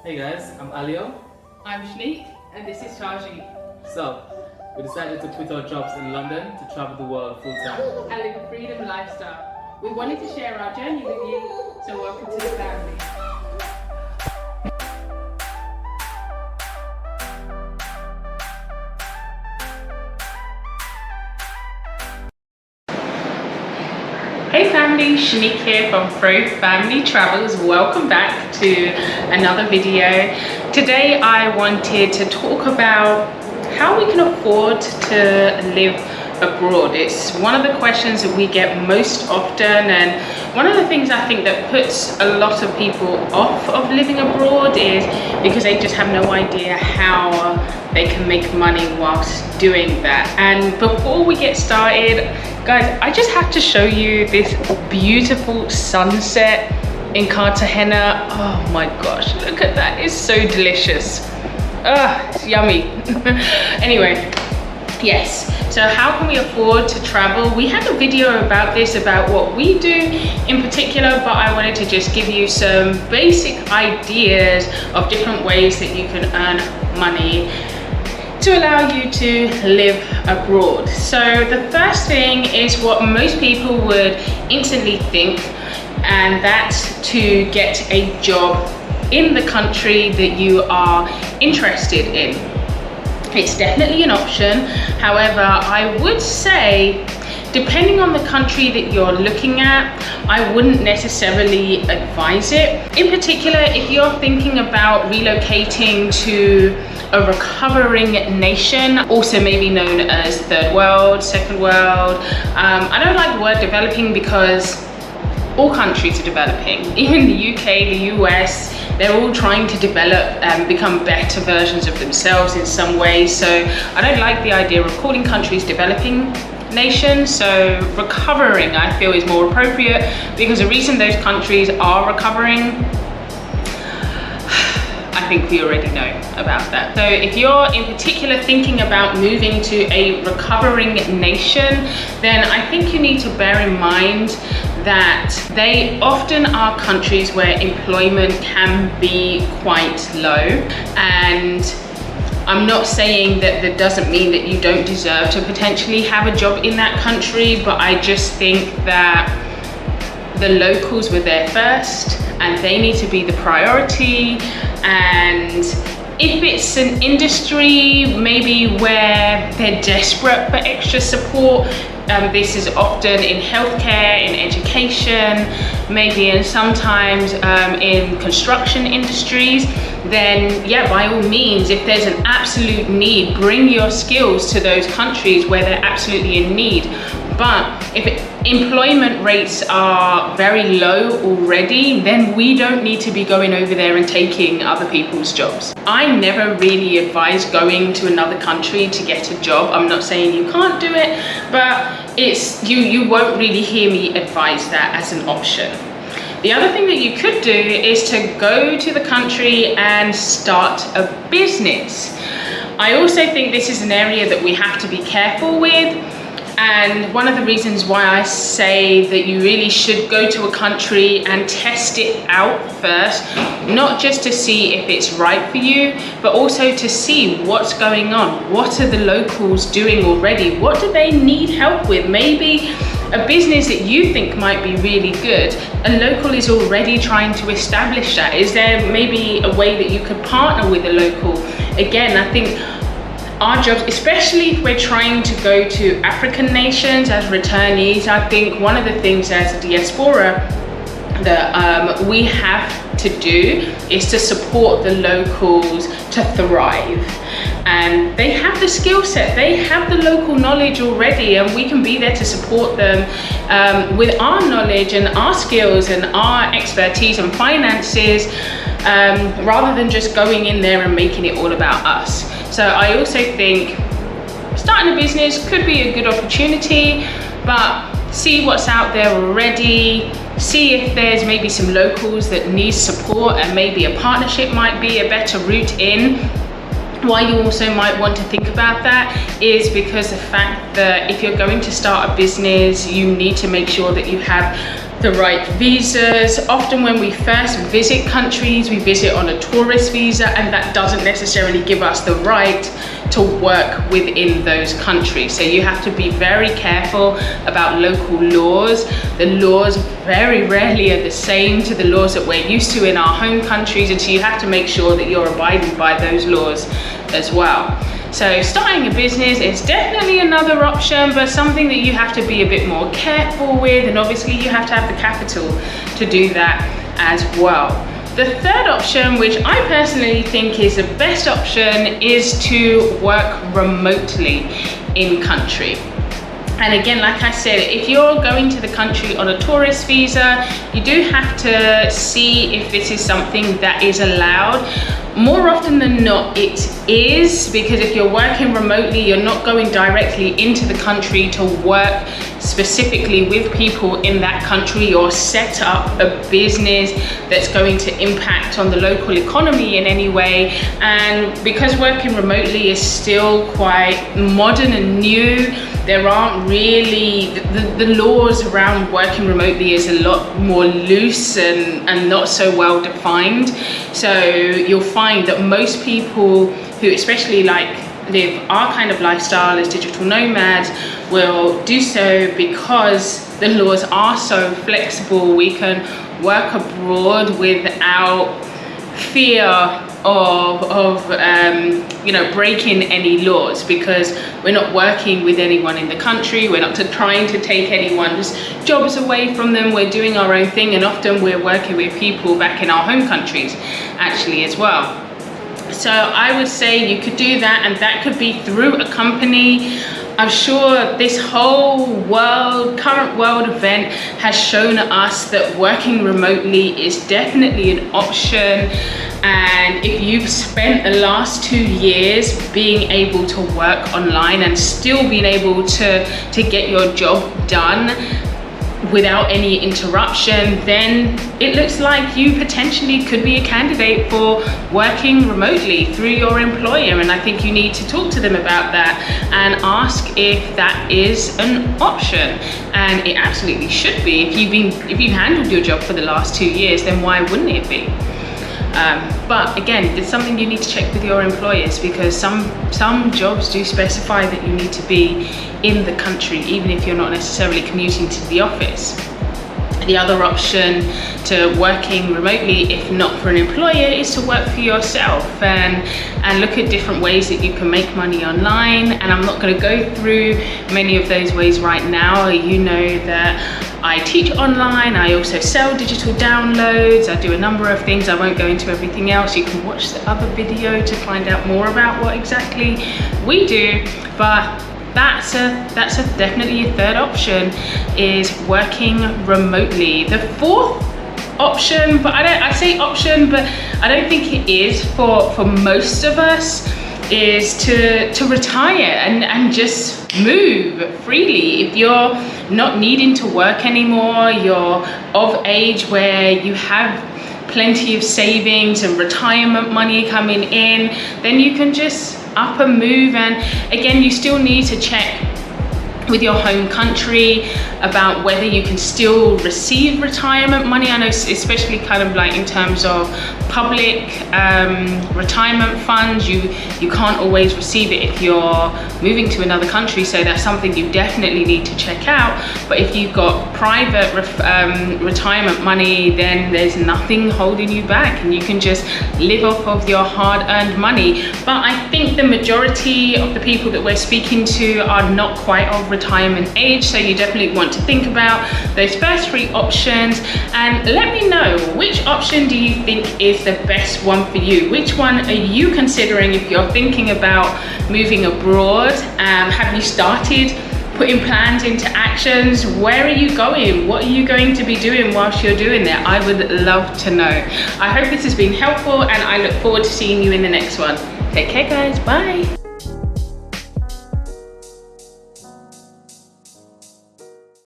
Hey guys, I'm Alio. I'm Shanique, and this is Shaji. So, we decided to quit our jobs in London to travel the world full time. And live a freedom lifestyle. We wanted to share our journey with you, so welcome to the family. Hey family, Shanique here from FroFamilyTravels. Welcome back to another video. Today I wanted to talk about how we can afford to live abroad. It's one of the questions that we get most often, and one of the things I think that puts a lot of people off of living abroad is because they just have no idea how they can make money whilst doing that. And before we get started, guys, I just have to show you this beautiful sunset in Cartagena. Oh my gosh, look at that, it's so delicious. It's yummy. Anyway, yes, so how can we afford to travel? We had a video about this, about what we do in particular, but I wanted to just give you some basic ideas of different ways that you can earn money to allow you to live abroad. So the first thing is what most people would instantly think, and that's to get a job in the country that you are interested in. It's definitely an option. However, I would say, depending on the country that you're looking at, I wouldn't necessarily advise it. In particular, if you're thinking about relocating to a recovering nation, also maybe known as third world, second world. I don't like the word developing because all countries are developing. Even the UK, the US, they're all trying to develop and become better versions of themselves in some ways. So I don't like the idea of calling countries developing nations. So recovering, I feel, is more appropriate, because the reason those countries are recovering, I think we already know about that. So if you're in particular thinking about moving to a recovering nation, then I think you need to bear in mind that they often are countries where employment can be quite low. And I'm not saying that that doesn't mean that you don't deserve to potentially have a job in that country, but I just think that the locals were there first and they need to be the priority. And if it's an industry maybe where they're desperate for extra support, this is often in healthcare, in education, maybe, and sometimes in construction industries, then yeah, by all means, if there's an absolute need, bring your skills to those countries where they're absolutely in need. But if employment rates are very low already, then we don't need to be going over there and taking other people's jobs. I never really advise going to another country to get a job. I'm not saying you can't do it, but you won't really hear me advise that as an option. The other thing that you could do is to go to the country and start a business. I also think this is an area that we have to be careful with. And one of the reasons why I say that you really should go to a country and test it out first, not just to see if it's right for you, but also to see what's going on. What are the locals doing already? What do they need help with? Maybe a business that you think might be really good, a local is already trying to establish that. Is there maybe a way that you could partner with a local? Again, I think our jobs, especially if we're trying to go to African nations as returnees, I think one of the things as a diaspora that we have to do is to support the locals to thrive. And they have the skill set, they have the local knowledge already, and we can be there to support them with our knowledge and our skills and our expertise and finances, rather than just going in there and making it all about us. So I also think starting a business could be a good opportunity, but see what's out there already, see if there's maybe some locals that need support, and maybe a partnership might be a better route in. Why you also might want to think about that is because the fact that if you're going to start a business, you need to make sure that you have the right visas. Often when we first visit countries, we visit on a tourist visa, and that doesn't necessarily give us the right to work within those countries. So you have to be very careful about local laws. The laws very rarely are the same to the laws that we're used to in our home countries, and so you have to make sure that you're abiding by those laws as well. So starting a business is definitely another option, but something that you have to be a bit more careful with, and obviously you have to have the capital to do that as well. The third option, which I personally think is the best option, is to work remotely in country. And again, like I said, if you're going to the country on a tourist visa, you do have to see if this is something that is allowed. More often than not, it is, because if you're working remotely, you're not going directly into the country to work specifically with people in that country or set up a business that's going to impact on the local economy in any way. And because working remotely is still quite modern and new, there aren't really, the laws around working remotely is a lot more loose and not so well defined. So you'll find that most people who especially like live our kind of lifestyle as digital nomads will do so because the laws are so flexible. We can work abroad without fear of breaking any laws, because we're not working with anyone in the country, we're not trying to take anyone's jobs away from them, we're doing our own thing, and often we're working with people back in our home countries actually as well. So I would say you could do that, and that could be through a company. I'm sure this whole current world event has shown us that working remotely is definitely an option. And if you've spent the last 2 years being able to work online and still being able to get your job done without any interruption, then it looks like you potentially could be a candidate for working remotely through your employer. And I think you need to talk to them about that and ask if that is an option. And it absolutely should be. If you've handled your job for the last 2 years, then why wouldn't it be? But again, it's something you need to check with your employers, because some jobs do specify that you need to be in the country, even if you're not necessarily commuting to the office. The other option to working remotely, if not for an employer, is to work for yourself and look at different ways that you can make money online. And I'm not going to go through many of those ways right now. You know that I teach online, I also sell digital downloads, I do a number of things. I won't go into everything else. You can watch the other video to find out more about what exactly we do. But that's definitely a third option, is working remotely. The fourth option, but I say option, but I don't think it is for most of us, is to retire and just move freely. If you're not needing to work anymore, you're of age where you have plenty of savings and retirement money coming in, then you can just up and move. And again, you still need to check with your home country about whether you can still receive retirement money. I know, especially kind of like in terms of public retirement funds, you can't always receive it if you're moving to another country, so that's something you definitely need to check out. But if you've got private retirement money, then there's nothing holding you back, and you can just live off of your hard-earned money. But I think the majority of the people that we're speaking to are not quite of retirement age, so you definitely want to think about those first three options, and let me know, which option do you think is the best one for you? Which one are you considering if you're thinking about moving abroad? Have you started putting plans into actions? Where are you going? What are you going to be doing whilst you're doing that? I would love to know. I hope this has been helpful, and I look forward to seeing you in the next one. Take care, guys. Bye.